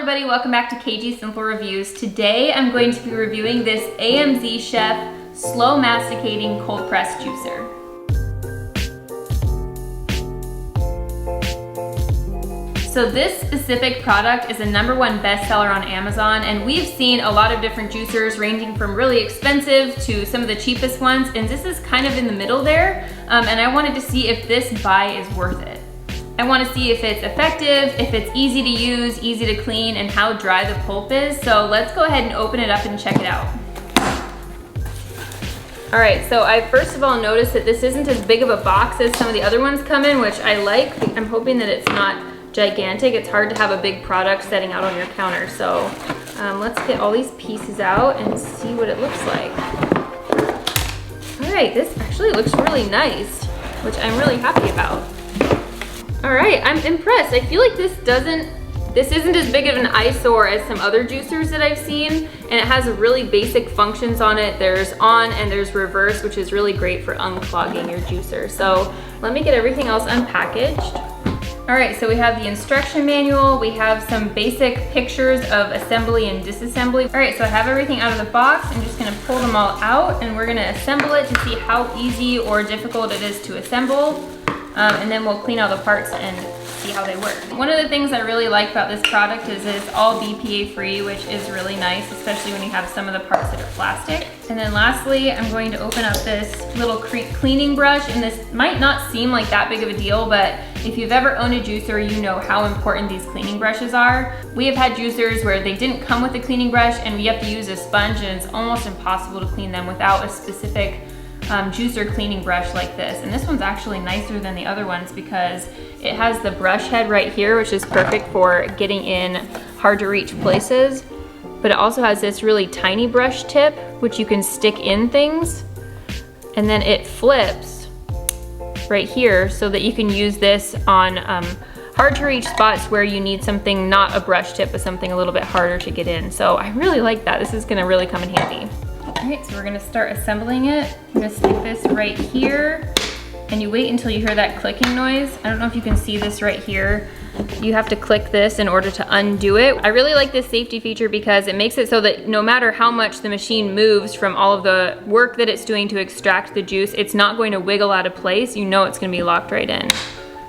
everybody, welcome back to KG Simple Reviews. Today I'm going to be reviewing this AMZCHEF Slow Masticating Cold Press Juicer. So this specific product is a #1 bestseller on Amazon, and we've seen a lot of different juicers ranging from really expensive to some of the cheapest ones, and this is kind of in the middle there, and I wanted to see if this buy is worth it. I want to see if it's effective, if it's easy to use, easy to clean, and how dry the pulp is. So let's go ahead and open it up and check it out. All right, so I first of all noticed that this isn't as big of a box as some of the other ones come in, which I like. I'm hoping that it's not gigantic. It's hard to have a big product setting out on your counter. So let's get all these pieces out and see what it looks like. All right, this actually looks really nice, which I'm really happy about. All right, I'm impressed. I feel like this isn't as big of an eyesore as some other juicers that I've seen, and it has really basic functions on it. There's on and there's reverse, which is really great for unclogging your juicer. So let me get everything else unpackaged. All right, so we have the instruction manual. We have some basic pictures of assembly and disassembly. All right, so I have everything out of the box. I'm just gonna pull them all out and we're gonna assemble it to see how easy or difficult it is to assemble. And then we'll clean all the parts and see how they work. One of the things I really like about this product is it's all BPA free, which is really nice, especially when you have some of the parts that are plastic. And then lastly, I'm going to open up this little cleaning brush, and this might not seem like that big of a deal, but if you've ever owned a juicer, you know how important these cleaning brushes are. We have had juicers where they didn't come with a cleaning brush and we have to use a sponge, and it's almost impossible to clean them without a specific juicer cleaning brush like this. And this one's actually nicer than the other ones because it has the brush head right here, which is perfect for getting in hard to reach places. But it also has this really tiny brush tip, which you can stick in things. And then it flips right here so that you can use this on hard to reach spots where you need something, not a brush tip, but something a little bit harder to get in. So I really like that. This is gonna really come in handy. All right, so we're gonna start assembling it. I'm gonna stick this right here, and you wait until you hear that clicking noise. I don't know if you can see this right here. You have to click this in order to undo it. I really like this safety feature because it makes it so that no matter how much the machine moves from all of the work that it's doing to extract the juice, it's not going to wiggle out of place. You know it's gonna be locked right in.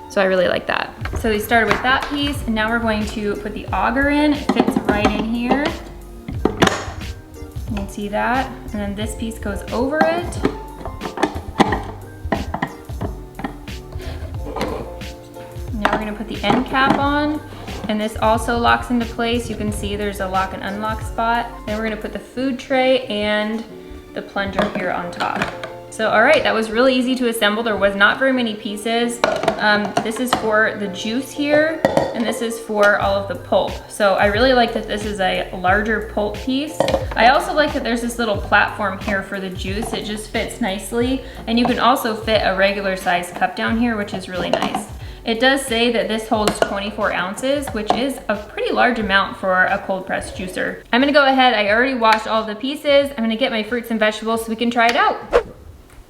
So I really like that. So we started with that piece, and now we're going to put the auger in. It fits right in here. You can see that, and then this piece goes over it. Now we're gonna put the end cap on, and this also locks into place. You can see there's a lock and unlock spot. Then we're gonna put the food tray and the plunger here on top. So all right, that was really easy to assemble. There was not very many pieces. This is for the juice here, and this is for all of the pulp. So I really like that this is a larger pulp piece. I also like that there's this little platform here for the juice. It just fits nicely, and you can also fit a regular size cup down here, which is really nice. It does say that this holds 24 ounces, which is a pretty large amount for a cold press juicer. I'm gonna go ahead, I already washed all of the pieces. I'm gonna get my fruits and vegetables so we can try it out.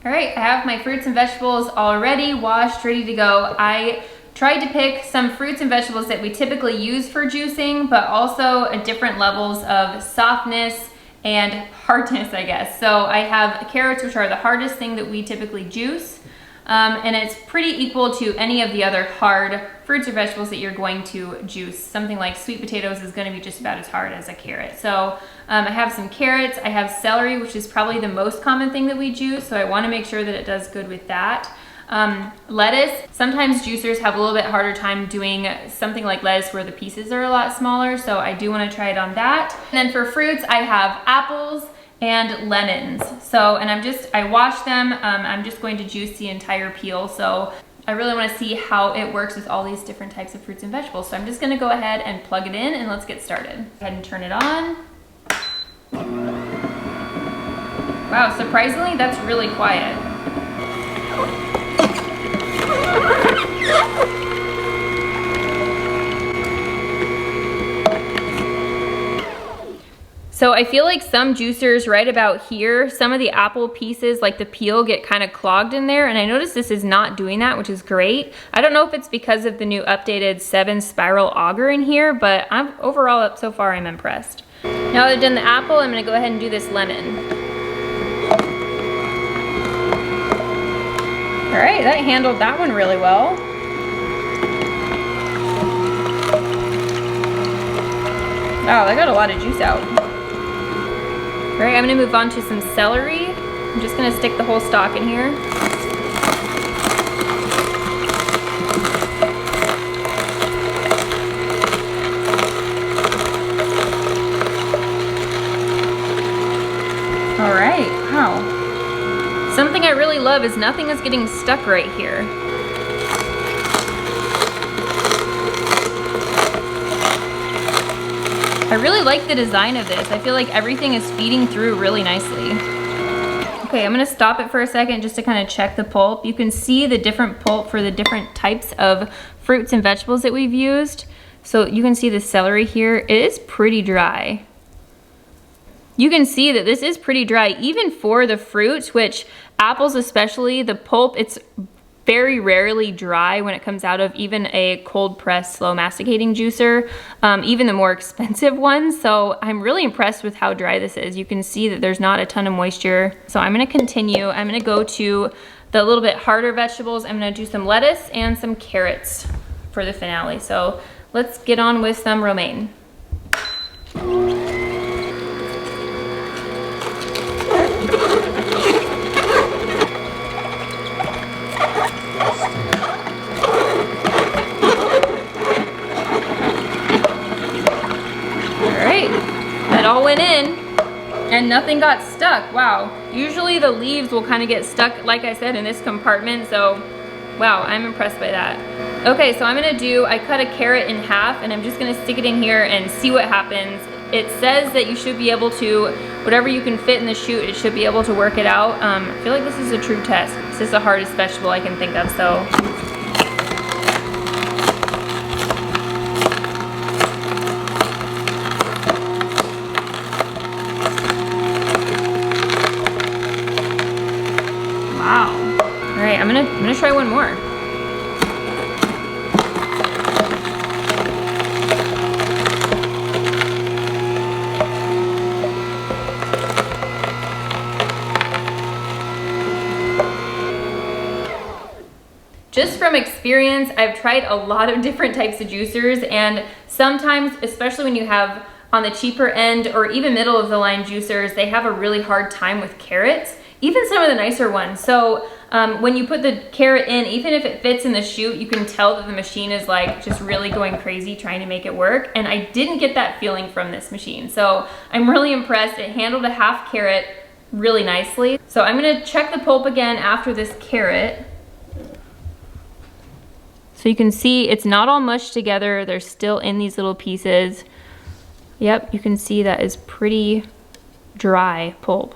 All right, I have my fruits and vegetables already washed, ready to go. I tried to pick some fruits and vegetables that we typically use for juicing, but also different levels of softness and hardness, I guess. So I have carrots, which are the hardest thing that we typically juice. And it's pretty equal to any of the other hard fruits or vegetables that you're going to juice. Something like sweet potatoes is going to be just about as hard as a carrot. So I have some carrots, I have celery, which is probably the most common thing that we juice, so I want to make sure that it does good with that. Lettuce, sometimes juicers have a little bit harder time doing something like lettuce where the pieces are a lot smaller, so I do want to try it on that. And then for fruits, I have apples and lemons. So, and I washed them. I'm just going to juice the entire peel. So I really want to see how it works with all these different types of fruits and vegetables. So I'm just gonna go ahead and plug it in and let's get started. Go ahead and turn it on. Wow, surprisingly, that's really quiet. So I feel like some juicers right about here, some of the apple pieces, like the peel, get kind of clogged in there, and I noticed this is not doing that, which is great. I don't know if it's because of the new updated 7 spiral auger in here, but overall so far I'm impressed. Now that I've done the apple, I'm gonna go ahead and do this lemon. All right, that handled that one really well. Wow, I got a lot of juice out. All right, I'm gonna move on to some celery. I'm just gonna stick the whole stalk in here. All right, wow. Something I really love is nothing is getting stuck right here. I really like the design of this. I feel like everything is feeding through really nicely. Okay, I'm gonna stop it for a second just to kind of check the pulp. You can see the different pulp for the different types of fruits and vegetables that we've used. So you can see the celery here, it is pretty dry. You can see that this is pretty dry, even for the fruits, which apples especially, the pulp, it's very rarely dry when it comes out of even a cold press slow masticating juicer, even the more expensive ones. So I'm really impressed with how dry this is. You can see that there's not a ton of moisture. So I'm gonna continue. I'm gonna go to the little bit harder vegetables. I'm gonna do some lettuce and some carrots for the finale. So let's get on with some romaine. That all went in and nothing got stuck. Wow. Usually the leaves will kind of get stuck, like I said, in this compartment. So, wow, I'm impressed by that. Okay, so I cut a carrot in half and I'm just gonna stick it in here and see what happens. It says that you should be able to, whatever you can fit in the chute, it should be able to work it out. I feel like this is a true test. This is the hardest vegetable I can think of, so. I'm gonna try one more. Just from experience, I've tried a lot of different types of juicers, and sometimes, especially when you have on the cheaper end or even middle of the line juicers, they have a really hard time with carrots, even some of the nicer ones. So when you put the carrot in, even if it fits in the chute, you can tell that the machine is like just really going crazy trying to make it work. And I didn't get that feeling from this machine. So I'm really impressed. It handled a half carrot really nicely. So I'm gonna check the pulp again after this carrot. So you can see it's not all mushed together. They're still in these little pieces. Yep, you can see that is pretty dry pulp.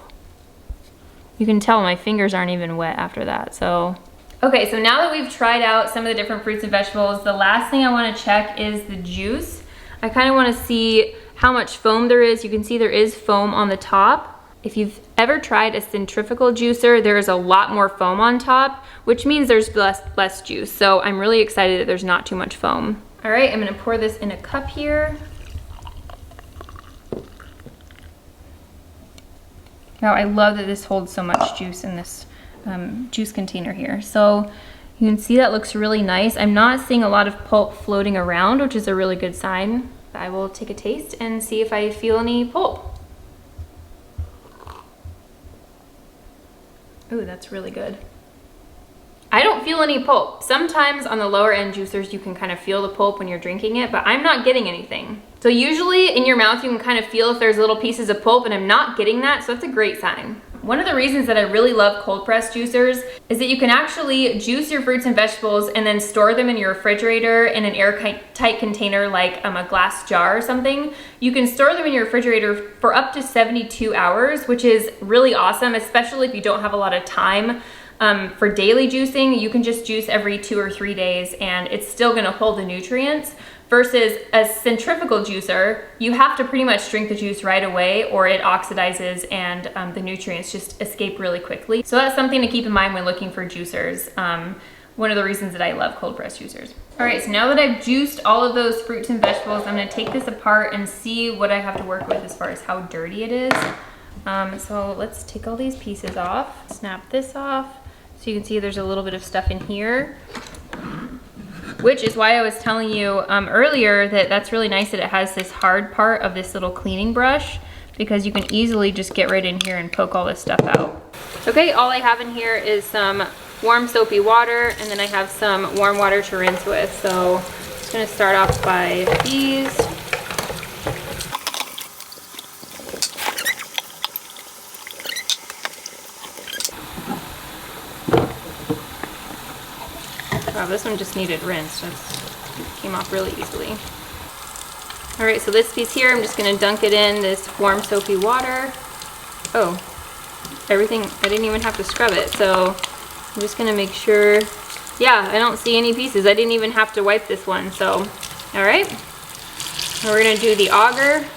You can tell my fingers aren't even wet after that, so. Okay, so now that we've tried out some of the different fruits and vegetables, the last thing I wanna check is the juice. I kinda wanna see how much foam there is. You can see there is foam on the top. If you've ever tried a centrifugal juicer, there is a lot more foam on top, which means there's less juice. So I'm really excited that there's not too much foam. All right, I'm gonna pour this in a cup here. Now I love that this holds so much juice in this juice container here. So you can see that looks really nice. I'm not seeing a lot of pulp floating around, which is a really good sign. I will take a taste and see if I feel any pulp. Ooh, that's really good. I don't feel any pulp. Sometimes on the lower end juicers, you can kind of feel the pulp when you're drinking it, but I'm not getting anything. So usually in your mouth, you can kind of feel if there's little pieces of pulp, and I'm not getting that, so that's a great sign. One of the reasons that I really love cold press juicers is that you can actually juice your fruits and vegetables and then store them in your refrigerator in an airtight container like a glass jar or something. You can store them in your refrigerator for up to 72 hours, which is really awesome, especially if you don't have a lot of time. For daily juicing, you can just juice every 2 or 3 days and it's still gonna hold the nutrients. Versus a centrifugal juicer, you have to pretty much drink the juice right away or it oxidizes and the nutrients just escape really quickly. So that's something to keep in mind when looking for juicers. One of the reasons that I love cold press juicers. All right, so now that I've juiced all of those fruits and vegetables, I'm gonna take this apart and see what I have to work with as far as how dirty it is. So let's take all these pieces off, snap this off. So you can see there's a little bit of stuff in here, which is why I was telling you earlier that that's really nice that it has this hard part of this little cleaning brush, because you can easily just get right in here and poke all this stuff out. Okay, all I have in here is some warm soapy water, and then I have some warm water to rinse with. So I'm just gonna start off by these. Wow, this one just needed rinsed. That came off really easily. All right, so this piece here, I'm just gonna dunk it in this warm soapy water. Oh, everything, I didn't even have to scrub it. So I'm just gonna make sure, yeah, I don't see any pieces. I didn't even have to wipe this one, so, all right. And we're gonna do the auger.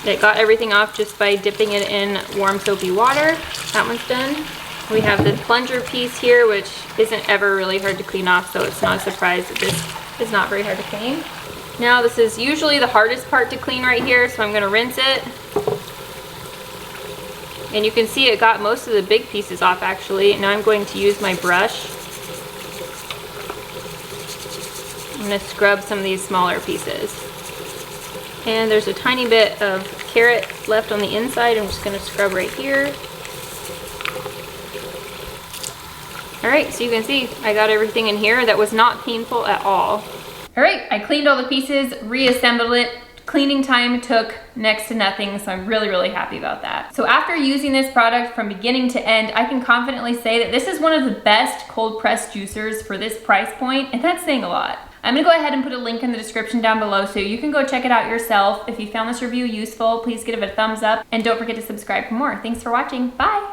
It got everything off just by dipping it in warm soapy water. That one's done. We have the plunger piece here, which isn't ever really hard to clean off, so it's not a surprise that this is not very hard to clean. Now this is usually the hardest part to clean right here, so I'm gonna rinse it. And you can see it got most of the big pieces off actually. Now I'm going to use my brush. I'm gonna scrub some of these smaller pieces. And there's a tiny bit of carrot left on the inside. I'm just gonna scrub right here. All right, so you can see I got everything in here. That was not painful at all. All right, I cleaned all the pieces, reassembled it. Cleaning time took next to nothing, so I'm really, really happy about that. So after using this product from beginning to end, I can confidently say that this is one of the best cold pressed juicers for this price point, and that's saying a lot. I'm gonna go ahead and put a link in the description down below so you can go check it out yourself. If you found this review useful, please give it a thumbs up, and don't forget to subscribe for more. Thanks for watching, bye.